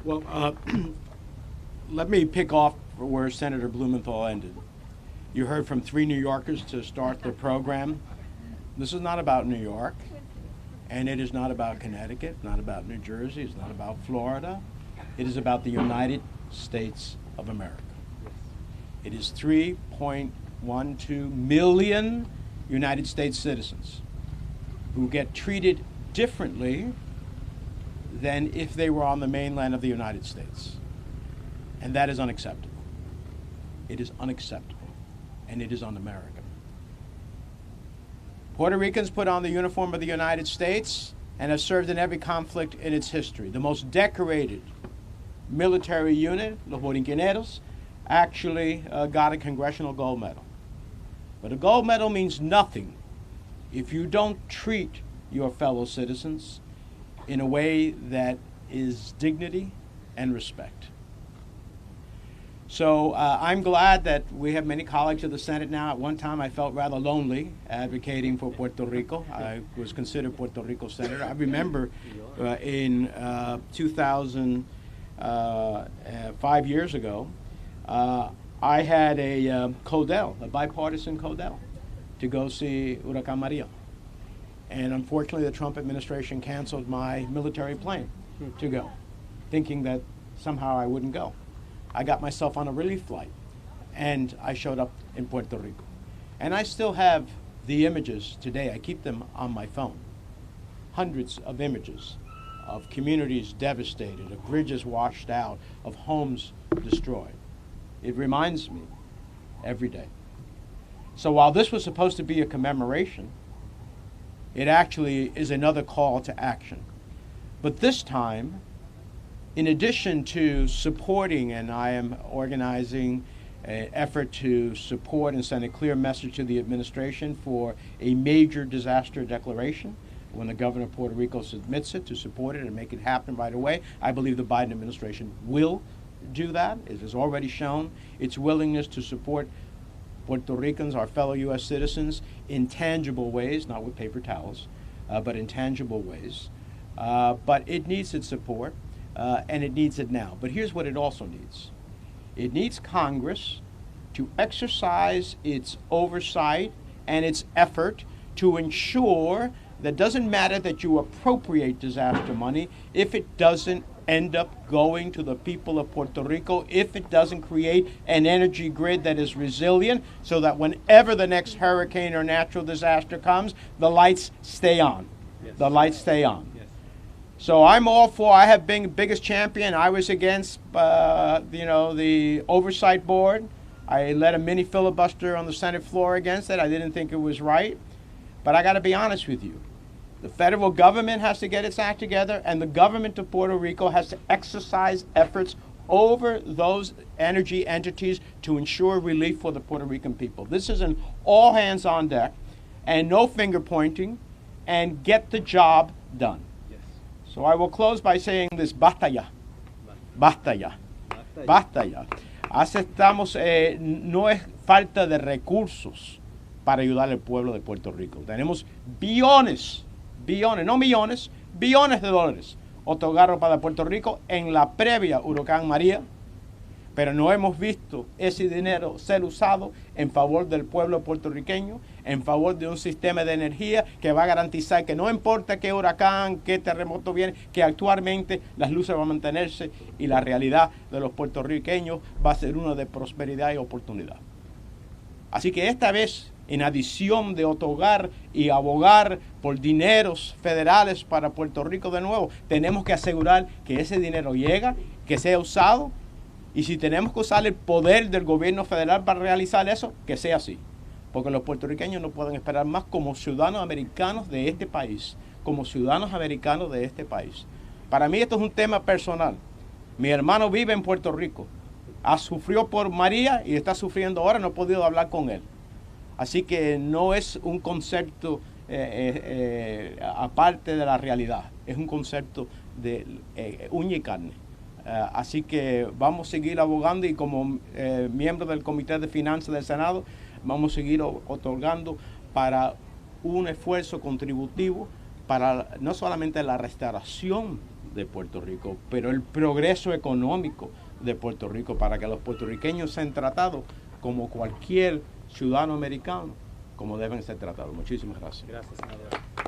Well, let me pick off where Senator Blumenthal ended. You heard from three New Yorkers to start the program. This is not about New York, and it is not about Connecticut, not about New Jersey, it's not about Florida. It is about the United States of America. It is 3.12 million United States citizens who get treated differently than if they were on the mainland of the United States. And that is unacceptable. It is unacceptable. And it is un-American. Puerto Ricans put on the uniform of the United States and have served in every conflict in its history. The most decorated military unit, los Borinqueneros, actually got a Congressional Gold Medal. But a gold medal means nothing if you don't treat your fellow citizens in a way that is dignity and respect. So I'm glad that we have many colleagues of the Senate now. At one time I felt rather lonely advocating for Puerto Rico. I was considered Puerto Rico senator. I remember in 2000, 5 years ago, I had a codel, a bipartisan codel, to go see Huracán Maria. And unfortunately the Trump administration canceled my military plane to go, thinking that somehow I wouldn't go. I got myself on a relief flight, and I showed up in Puerto Rico. And I still have the images today. I keep them on my phone. Hundreds of images of communities devastated, of bridges washed out, of homes destroyed. It reminds me every day. So while this was supposed to be a commemoration, it actually is another call to action. But this time, in addition to supporting, and I am organizing an effort to support and send a clear message to the administration for a major disaster declaration, when the governor of Puerto Rico submits it, to support it and make it happen right away. I believe the Biden administration will do that. It has already shown its willingness to support Puerto Ricans, our fellow U.S. citizens, in tangible ways, not with paper towels, but in tangible ways. But it needs its support. And it needs it now. But here's what it also needs. It needs Congress to exercise its oversight and its effort to ensure that it doesn't matter that you appropriate disaster money if it doesn't end up going to the people of Puerto Rico, if it doesn't create an energy grid that is resilient so that whenever the next hurricane or natural disaster comes, the lights stay on. Yes. The lights stay on. So I'm all for, I have been the biggest champion. I was against, the oversight board. I led a mini filibuster on the Senate floor against it. I didn't think it was right. But I got to be honest with you. The federal government has to get its act together, and the government of Puerto Rico has to exercise efforts over those energy entities to ensure relief for the Puerto Rican people. This is an all hands on deck and no finger pointing, and get the job done. So I will close by saying this: basta ya, basta ya, basta ya. Aceptamos, no es falta de recursos para ayudar al pueblo de Puerto Rico. Tenemos billones, no millones, billones de dólares otorgados para Puerto Rico en la previa Huracán María, pero no hemos visto ese dinero ser usado en favor del pueblo puertorriqueño, en favor de un sistema de energía que va a garantizar que no importa qué huracán, qué terremoto viene, que actualmente las luces van a mantenerse y la realidad de los puertorriqueños va a ser una de prosperidad y oportunidad. Así que esta vez, en adición de otorgar y abogar por dineros federales para Puerto Rico de nuevo, tenemos que asegurar que ese dinero llega, que sea usado. Y si tenemos que usar el poder del gobierno federal para realizar eso, que sea así. Porque los puertorriqueños no pueden esperar más como ciudadanos americanos de este país. Como ciudadanos americanos de este país. Para mí esto es un tema personal. Mi hermano vive en Puerto Rico. Sufrió por María y está sufriendo ahora, no he podido hablar con él. Así que no es un concepto aparte de la realidad. Es un concepto de uña y carne. Así que vamos a seguir abogando y como miembro del Comité de Finanzas del Senado vamos a seguir otorgando para un esfuerzo contributivo para no solamente la restauración de Puerto Rico, pero el progreso económico de Puerto Rico para que los puertorriqueños sean tratados como cualquier ciudadano americano, como deben ser tratados. Muchísimas gracias. Gracias, senador.